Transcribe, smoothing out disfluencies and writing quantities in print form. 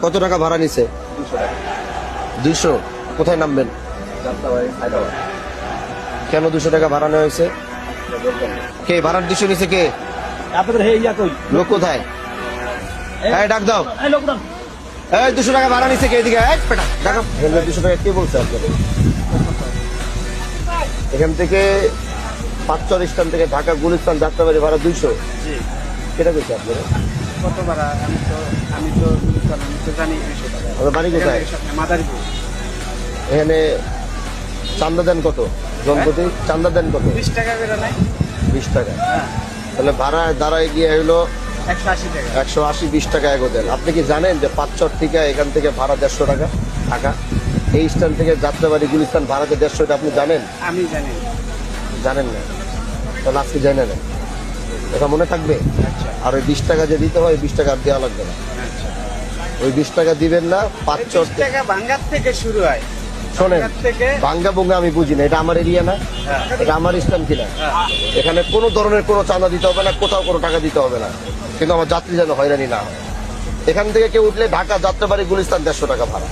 কত টাকা ভাড়া নিছে? 200। কোথায় নামবেন? কেন 200 টাকা ভাড়া নেওয়া হয়েছে? কে ভাড়ার 200 নিছে? কে? লোক কোথায়? ডাক দাও। এই 200 টাকা ভাড়া নিছে কে? এদিকে টাকা 200 টাকা কে বলছে আপনাদের? এখান থেকে পাঁচচর স্ট্যান্ড থেকে ঢাকা গুলিস্তান যাত্রাবাড়ি ভাড়া 200। কেটা কইছে আপনারা? কত ভাড়া? আমি তো জানি 200 টাকা। আপনার বাড়ি কোথায়? মাদারীপুর। এখানে চান্দা দেন কত? জনপ্রতি চান্দা দেন কত? 20 টাকা করে নাই? 20 টাকা। হ্যাঁ, তাহলে ভাড়া দাঁড়ায় গিয়ে হলো 180 টাকা। 180, 20 টাকা এগো দেন। আপনি কি জানেন যে পাঁচচর থেকে এখান থেকে ভাড়া 150 টাকা ঢাকা? এই স্ট্যান্ড থেকে যাত্রাবাড়ি গুলিস্তান ভাড়াতে 150, এটা আপনি জানেন? আমি জানি। জানেন না? তাহলে আজকে জানেন না, এটা মনে থাকবে। আচ্ছা আর ওই 20 টাকা যে দিতে হয়, 20 টাকা আর দেওয়া লাগবে না। আচ্ছা। ওই 20 টাকা দিবেন না। পাঁচচর 20 টাকা ভাঙ্গার থেকে শুরু হয়। শোনেন, ভাঙ্গার থেকে ভাঙ্গা বুঙ্গা আমি বুঝি না। এটা আমার এরিয়া না, হ্যাঁ। এটা আমার স্ট্যান্ড কিনা। এখানে কোনো ধরনের কোনো চাঁদা দিতে হবে না, কোথাও কোনো টাকা দিতে হবে না, কিন্তু আমার যাত্রী যেন হয়রানি না হয়। এখান থেকে কেউ উঠলে ঢাকা যাত্রাবাড়ি গুলিস্তান 150 টাকা ভাড়া।